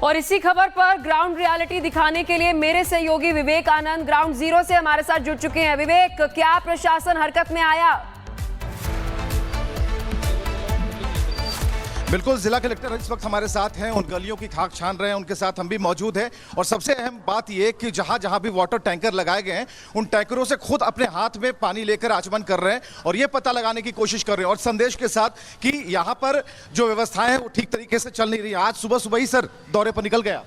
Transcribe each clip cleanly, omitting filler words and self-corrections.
और इसी खबर पर ग्राउंड रियलिटी दिखाने के लिए मेरे सहयोगी विवेक आनंद ग्राउंड जीरो से हमारे साथ जुड़ चुके हैं। विवेक, क्या प्रशासन हरकत में आया? बिल्कुल, जिला कलेक्टर इस वक्त हमारे साथ हैं, उन गलियों की खाक छान रहे हैं, उनके साथ हम भी मौजूद हैं। और सबसे अहम बात यह कि जहां जहां भी वाटर टैंकर लगाए गए हैं, उन टैंकरों से खुद अपने हाथ में पानी लेकर आचमन कर रहे हैं और ये पता लगाने की कोशिश कर रहे हैं और संदेश के साथ कि यहाँ पर जो व्यवस्थाएं हैं वो ठीक तरीके से चल नहीं रही। आज सुबह सुबह ही सर दौरे पर निकल गया।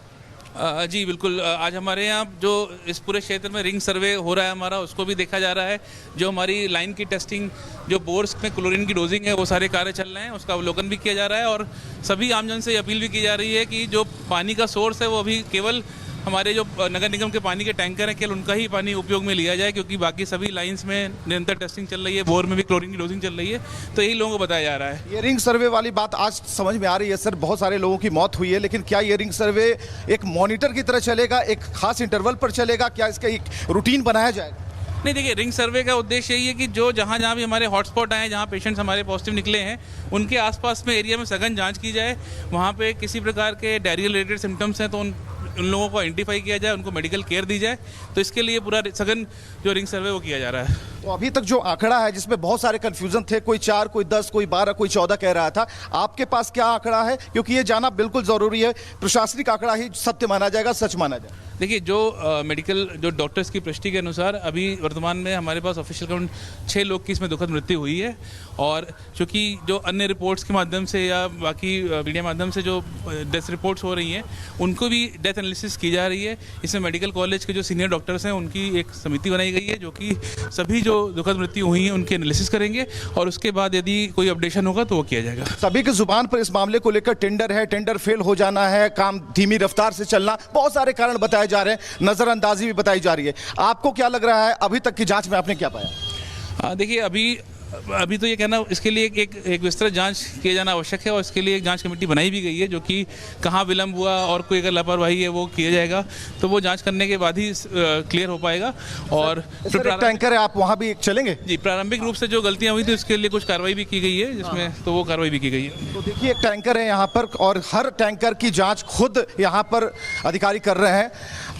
जी बिल्कुल, आज हमारे यहाँ जो इस पूरे क्षेत्र में रिंग सर्वे हो रहा है हमारा, उसको भी देखा जा रहा है। जो हमारी लाइन की टेस्टिंग, जो बोर्स में क्लोरीन की डोजिंग है, वो सारे कार्य चल रहे हैं, उसका अवलोकन भी किया जा रहा है। और सभी आमजन से अपील भी की जा रही है कि जो पानी का सोर्स है वो अभी केवल हमारे जो नगर निगम के पानी के टैंकर हैं, केवल उनका ही पानी उपयोग में लिया जाए, क्योंकि बाकी सभी लाइंस में निरंतर टेस्टिंग चल रही है, बोर में भी क्लोरीन की डोजिंग चल रही है। तो यही लोगों को बताया जा रहा है। ये रिंग सर्वे वाली बात आज समझ में आ रही है सर, बहुत सारे लोगों की मौत हुई है, लेकिन क्या ये रिंग सर्वे एक मॉनिटर की तरह चलेगा, एक खास इंटरवल पर चलेगा, क्या इसका एक रूटीन बनाया जाएगा? नहीं, देखिए, रिंग सर्वे का उद्देश्य यही है कि जो जहाँ जहाँ भी हमारे हॉटस्पॉट आए हैं, जहाँ पेशेंट्स हमारे पॉजिटिव निकले हैं, उनके आसपास में एरिया में सघन जांच की जाए। वहाँ पे किसी प्रकार के डायरिया रिलेटेड सिम्टम्स हैं तो उन लोगों को आइडेंटिफाई किया जाए, उनको मेडिकल केयर दी जाए। तो इसके लिए पूरा सघन जो रिंग सर्वे वो किया जा रहा है। तो अभी तक जो आंकड़ा है, जिसमें बहुत सारे कंफ्यूजन थे, कोई 4, कोई 10, कोई 12, कोई 14 कह रहा था, आपके पास क्या आंकड़ा है? क्योंकि ये जाना बिल्कुल जरूरी है, प्रशासनिक आंकड़ा ही सत्य माना जाएगा, सच माना जाएगा। देखिए, जो मेडिकल जो डॉक्टर्स की पुष्टि के अनुसार अभी वर्तमान में हमारे पास ऑफिशियल काउंट 6 लोग की इसमें दुखद मृत्यु हुई है। और चूँकि जो अन्य रिपोर्ट्स के माध्यम से या बाकी मीडिया माध्यम से जो डेथ रिपोर्ट्स हो रही हैं, उनको भी डेथ एनालिसिस की जा रही है। इसमें मेडिकल कॉलेज के जो सीनियर डॉक्टर्स हैं, उनकी एक समिति बनाई गई है, जो कि सभी जो दुखद मृत्यु हुई हैं उनकी एनालिसिस करेंगे और उसके बाद यदि कोई अपडेशन होगा तो वो किया जाएगा। सभी की जुबान पर इस मामले को लेकर टेंडर है, टेंडर फेल हो जाना है, काम धीमी रफ्तार से चलना, बहुत सारे कारण बताए जा रहे हैं, नजरअंदाजी भी बताई जा रही है। आपको क्या लग रहा है, अभी तक की जांच में आपने क्या पाया? देखिए, अभी तो ये कहना, इसके लिए एक विस्तृत जांच किया जाना आवश्यक है और इसके लिए एक जांच कमेटी बनाई भी गई है, जो कि कहाँ विलंब हुआ और कोई अगर लापरवाही है वो किया जाएगा, तो वो जांच करने के बाद ही क्लियर हो पाएगा। और टैंकर है, आप वहाँ भी चलेंगे? जी, प्रारंभिक रूप से जो गलतियां हुई थी उसके लिए कुछ कार्रवाई भी की गई है, जिसमें तो वो कार्रवाई भी की गई है। तो देखिए, एक टैंकर है यहाँ पर और हर टैंकर की जाँच खुद यहाँ पर अधिकारी कर रहे हैं।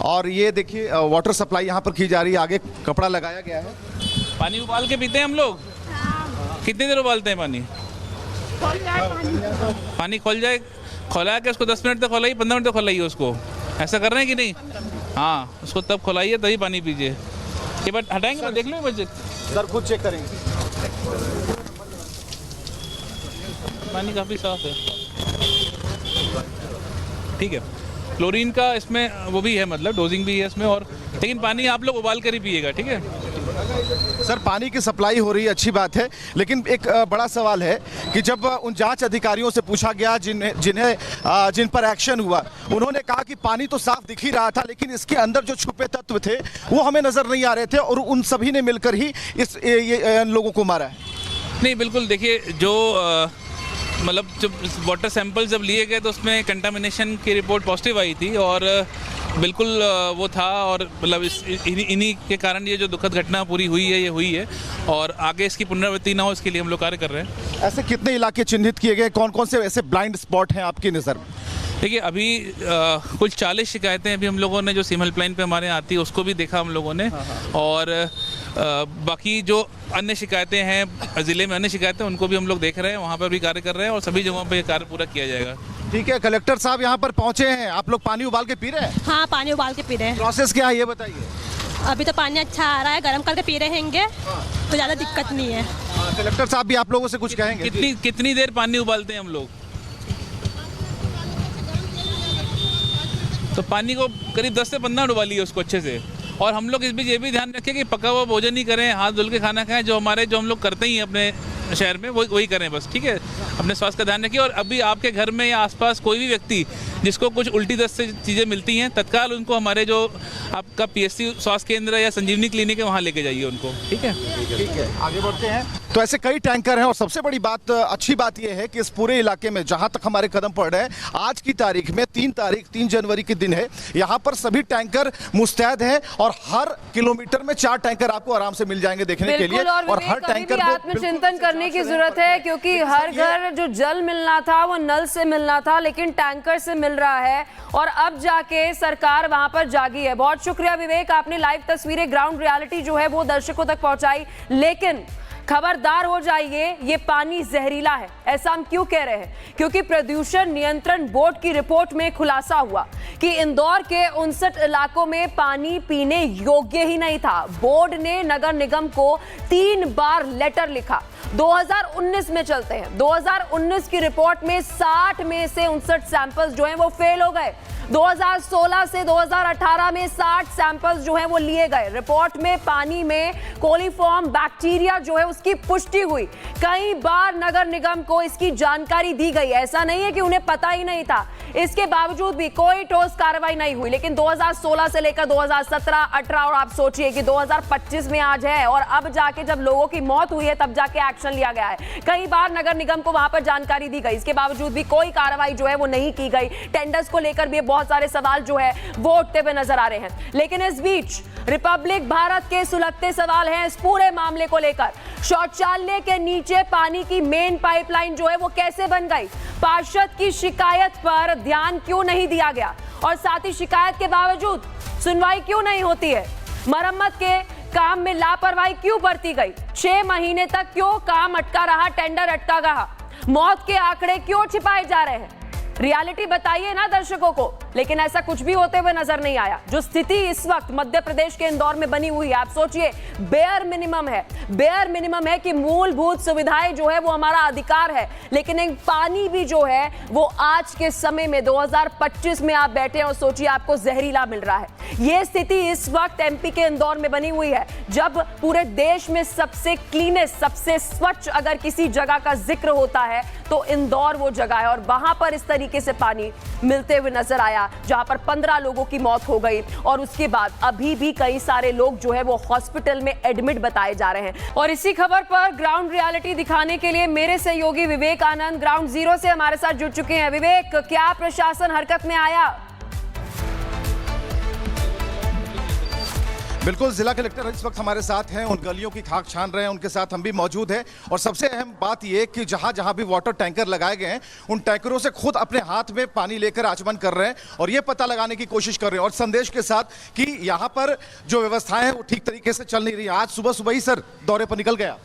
और ये देखिए, वाटर सप्लाई यहाँ पर की जा रही है, आगे कपड़ा लगाया गया है। पानी उबाल के पीते हैं हम लोग। कितनी देर उबालते हैं पानी? पानी खोला के उसको 10 मिनट तक खोलाइए, 15 मिनट तक खोलाइए उसको। ऐसा कर रहे हैं कि नहीं? हाँ, उसको तब खोलाइए तभी पानी पीजिए। ये बात हटाएंगे ना, देख लो बच्चे सर, खुद चेक करेंगे। पानी काफ़ी साफ है, ठीक है। क्लोरीन का इसमें वो भी है, मतलब डोजिंग भी है इसमें, और लेकिन पानी आप लोग उबाल कर ही पिएगा, ठीक है। सर, पानी की सप्लाई हो रही है, अच्छी बात है, लेकिन एक बड़ा सवाल है कि जब उन जांच अधिकारियों से पूछा गया जिन पर एक्शन हुआ, उन्होंने कहा कि पानी तो साफ दिख ही रहा था, लेकिन इसके अंदर जो छुपे तत्व थे वो हमें नजर नहीं आ रहे थे और उन सभी ने मिलकर ही ये लोगों को मारा है। नहीं, बिल्कुल, देखिए, जो मतलब जब वाटर सैंपल जब लिए गए तो उसमें कंटामिनेशन की रिपोर्ट पॉजिटिव आई थी और बिल्कुल वो था। और मतलब इन्हीं के कारण ये जो दुखद घटना पूरी हुई है, ये हुई है और आगे इसकी पुनरावृत्ति ना हो, इसके लिए हम लोग कार्य कर रहे हैं। ऐसे कितने इलाके चिन्हित किए गए, कौन कौन से ऐसे ब्लाइंड स्पॉट हैं आपकी नज़र में? देखिए, अभी कुल 40 शिकायतें अभी हम लोगों ने जो सीम हेल्पलाइन पे हमारे आती है उसको भी देखा हम लोगों ने। और बाकी जो अन्य शिकायतें हैं, ज़िले में अन्य शिकायतें, उनको भी हम लोग देख रहे हैं, वहाँ पर भी कार्य कर रहे हैं और सभी जगहों पे कार्य पूरा किया जाएगा। ठीक है, कलेक्टर साहब यहाँ पर पहुँचे हैं, आप लोग पानी उबाल के पी रहे हैं? हाँ, पानी उबाल के पी रहे हैं। प्रोसेस क्या है ये बताइए। अभी तो पानी अच्छा आ रहा है, गर्म करके पी रहे हैंगे तो ज़्यादा दिक्कत नहीं है। कलेक्टर साहब भी आप लोगों से कुछ कहेंगे? कितनी देर पानी उबालते हैं हम लोग? तो पानी को करीब 10 से 15 मिनट उबालिए उसको अच्छे से। और हम लोग इस बीच ये भी ध्यान रखें कि पका हुआ भोजन ही करें, हाथ धुल के खाना खाएं, जो हम लोग करते ही हैं अपने शहर में, वही करें बस, ठीक है। अपने स्वास्थ्य का ध्यान रखिए। और अभी आपके घर में या आसपास कोई भी व्यक्ति जिसको कुछ उल्टी दस्त से चीज़ें मिलती हैं, तत्काल उनको हमारे जो आपका PSC स्वास्थ्य केंद्र या संजीवनी क्लिनिक है वहाँ लेके जाइए उनको, ठीक है। ठीक है, आगे बढ़ते हैं। तो ऐसे कई टैंकर हैं और सबसे बड़ी बात, अच्छी बात यह है कि इस पूरे इलाके में जहां तक हमारे कदम पड़ रहे हैं, आज की तारीख में 3 जनवरी के दिन है, यहाँ पर सभी टैंकर मुस्तैद हैं और हर किलोमीटर में 4 टैंकर आपको आराम से मिल जाएंगे देखने के लिए। और हर टैंकर आत्मचिंतन करने की जरूरत है, क्योंकि हर घर जो जल मिलना था वो नल से मिलना था, लेकिन टैंकर से मिल रहा है और अब जाके सरकार वहां पर जागी है। बहुत शुक्रिया विवेक, आपने लाइव तस्वीरें, ग्राउंड रियलिटी जो है वो दर्शकों तक पहुंचाई। लेकिन खबरदार हो जाइए, ये पानी जहरीला है। ऐसा हम क्यों कह रहे हैं? क्योंकि प्रदूषण नियंत्रण बोर्ड की रिपोर्ट में खुलासा हुआ कि इंदौर के 59 इलाकों में पानी पीने योग्य ही नहीं था। बोर्ड ने नगर निगम को 3 बार लेटर लिखा। 2019 में चलते हैं। 2019 की रिपोर्ट में 60 में से 59 सैंपल्स जो हैं वो फेल हो गए। 2016 से 2018 में 60 सैंपल्स जो हैं वो लिए गए। रिपोर्ट में पानी में कोलीफॉर्म बैक्टीरिया जो है उसकी पुष्टि हुई। कई बार नगर निगम को इसकी जानकारी दी गई। ऐसा नहीं है कि उन्हें पता ही नहीं था, इसके बावजूद भी कोई ठोस कार्रवाई नहीं हुई। लेकिन 2016 से लेकर 2017, 18 और आप सोचिए कि 2025 में आज है और अब जाके जब लोगों की मौत हुई है तब जाके एक्शन लिया गया है। कई बार नगर निगम को वहां पर जानकारी दी गई, इसके बावजूद भी कोई कार्रवाई जो है वो नहीं की गई। टेंडर्स को लेकर भी बहुत सारे सवाल जो है वो उठते हुए नजर आ रहे हैं। लेकिन इस बीच रिपब्लिक भारत के सुलगते सवाल हैं इस पूरे मामले को लेकर। शौचालय के नीचे पानी की मेन पाइपलाइन जो है वो कैसे बन गई? पार्षद की शिकायत पर ध्यान क्यों नहीं दिया गया? और साथ ही शिकायत के बावजूद सुनवाई क्यों नहीं होती है? मरम्मत के काम में लापरवाही क्यों बरती गई? 6 महीने तक क्यों काम अटका रहा, टेंडर अटका रहा? मौत के आंकड़े क्यों छिपाए जा रहे हैं? रियलिटी बताइए ना दर्शकों को। लेकिन ऐसा कुछ भी होते हुए नजर नहीं आया। जो स्थिति इस वक्त मध्य प्रदेश के इंदौर में बनी हुई है, आप सोचिए, बेयर मिनिमम है। बेयर मिनिमम है कि मूलभूत सुविधाएं जो है वो हमारा अधिकार है, लेकिन एक पानी भी जो है वो आज के समय में 2025 में आप बैठे और सोचिए आपको जहरीला मिल रहा है। ये स्थिति इस वक्त एमपी के इंदौर में बनी हुई है। जब पूरे देश में सबसे क्लीनेस्ट, सबसे स्वच्छ अगर किसी जगह का जिक्र होता है तो इंदौर वो जगह है। और वहां पर इस तरीके से पानी मिलते हुए नजर आया जहां पर 15 लोगों की मौत हो गई और उसके बाद अभी भी कई सारे लोग जो है वो हॉस्पिटल में एडमिट बताए जा रहे हैं। और इसी खबर पर ग्राउंड रियलिटी दिखाने के लिए मेरे सहयोगी विवेक आनंद ग्राउंड जीरो से हमारे साथ जुड़ चुके हैं। विवेक, क्या प्रशासन हरकत में आया? बिल्कुल, जिला कलेक्टर इस वक्त हमारे साथ हैं, उन गलियों की खाक छान रहे हैं, उनके साथ हम भी मौजूद हैं। और सबसे अहम बात यह कि जहां जहां भी वाटर टैंकर लगाए गए हैं उन टैंकरों से खुद अपने हाथ में पानी लेकर आचमन कर रहे हैं और ये पता लगाने की कोशिश कर रहे हैं और संदेश के साथ कि यहाँ पर जो व्यवस्थाएं हैं वो ठीक तरीके से चल नहीं रही। आज सुबह सुबह ही सर दौरे पर निकल गया।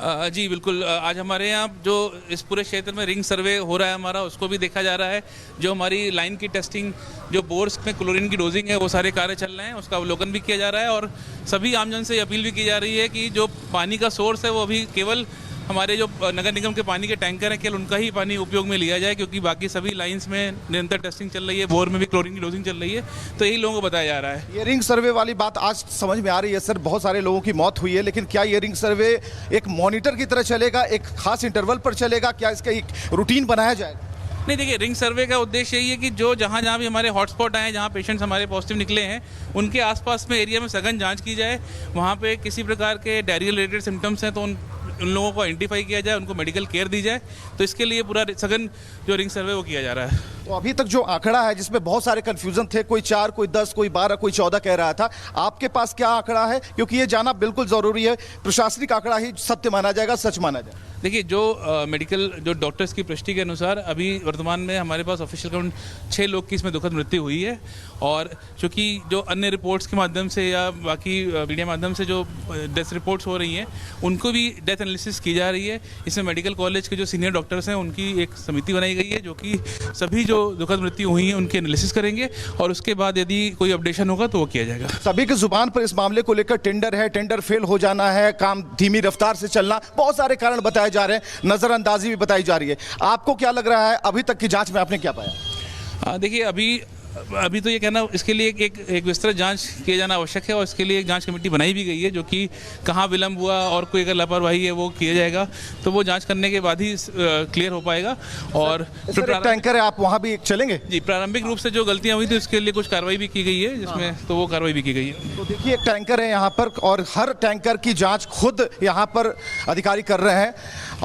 जी बिल्कुल, आज हमारे यहाँ जो इस पूरे क्षेत्र में रिंग सर्वे हो रहा है हमारा, उसको भी देखा जा रहा है। जो हमारी लाइन की टेस्टिंग, जो बोर्स में क्लोरीन की डोजिंग है, वो सारे कार्य चल रहे हैं, उसका अवलोकन भी किया जा रहा है। और सभी आमजन से अपील भी की जा रही है कि जो पानी का सोर्स है वो अभी केवल हमारे जो नगर निगम के पानी के टैंकर हैं केवल उनका ही पानी उपयोग में लिया जाए, क्योंकि बाकी सभी लाइंस में निरंतर टेस्टिंग चल रही है, बोर में भी क्लोरीन की डोजिंग चल रही है। तो यही लोगों को बताया जा रहा है। ये रिंग सर्वे वाली बात आज समझ में आ रही है सर, बहुत सारे लोगों की मौत हुई है, लेकिन क्या ये रिंग सर्वे एक मॉनिटर की तरह चलेगा, एक खास इंटरवल पर चलेगा? क्या इसका एक रूटीन बनाया जाएगा? नहीं, देखिए, रिंग सर्वे का उद्देश्य यही है कि जो जहाँ जहाँ भी हमारे हॉटस्पॉट आए हैं, जहाँ पेशेंट्स हमारे पॉजिटिव निकले हैं, उनके आसपास में एरिया में सघन जांच की जाए। वहाँ पे किसी प्रकार के डायरिया रिलेटेड सिम्टम्स हैं तो उन लोगों को आइडेंटिफाई किया जाए, उनको मेडिकल केयर दी जाए। तो इसके लिए पूरा सघन जो रिंग सर्वे वो किया जा रहा है। तो अभी तक जो आंकड़ा है जिसमें बहुत सारे कंफ्यूजन थे, कोई 4, कोई 10, कोई 12, कोई 14 कह रहा था, आपके पास क्या आंकड़ा है? क्योंकि ये जाना बिल्कुल जरूरी है, प्रशासनिक आंकड़ा ही सत्य माना जाएगा, सच माना जाएगा। देखिए, जो मेडिकल जो डॉक्टर्स की पुष्टि के अनुसार अभी वर्तमान में हमारे पास ऑफिशियल काउंट 6 लोग की इसमें दुखद मृत्यु हुई है। और चूँकि जो अन्य रिपोर्ट्स के माध्यम से या बाकी मीडिया माध्यम से जो डेथ रिपोर्ट्स हो रही हैं, उनको भी डेथ एनालिसिस की जा रही है। इसमें मेडिकल कॉलेज के जो सीनियर डॉक्टर्स हैं उनकी एक समिति बनाई गई है, जो कि सभी जो दुखद मृत्यु हुई हैं उनके एनालिसिस करेंगे और उसके बाद यदि कोई अपडेशन होगा तो वो किया जाएगा। सभी की जुबान पर इस मामले को लेकर टेंडर है, टेंडर फेल हो जाना है, काम धीमी रफ्तार से चलना, बहुत सारे कारण बताए जा रहे हैं, नजरअंदाजी भी बताई जा रही है। आपको क्या लग रहा है, अभी तक की जांच में आपने क्या पाया? देखिए, अभी तो ये कहना, इसके लिए एक विस्तृत जांच किया जाना आवश्यक है और इसके लिए एक जांच कमेटी बनाई भी गई है, जो कि कहाँ विलंब हुआ और कोई अगर लापरवाही है वो किया जाएगा, तो वो जांच करने के बाद ही क्लियर हो पाएगा। और टैंकर है, आप वहाँ भी चलेंगे? जी, प्रारंभिक रूप से जो गलतियाँ हुई थी उसके लिए कुछ कार्रवाई भी की गई है, जिसमें तो वो कार्रवाई भी की गई है। तो देखिए, एक टैंकर है यहाँ पर और हर टैंकर की जाँच खुद यहाँ पर अधिकारी कर रहे हैं।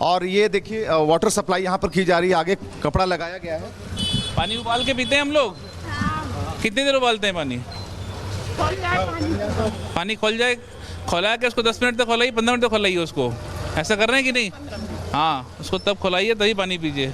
और ये देखिए, वाटर सप्लाई यहाँ पर की जा रही है, आगे कपड़ा लगाया गया है। पानी उबाल के पीते हैं हम लोग। कितनी देर उबालते हैं पानी? पानी खोल जाए, खोला के उसको 10 मिनट तक खोलाइए, 15 मिनट तक खोलाइए उसको। ऐसा कर रहे हैं कि नहीं? हाँ, उसको तब खोलाइए तभी पानी पीजिए।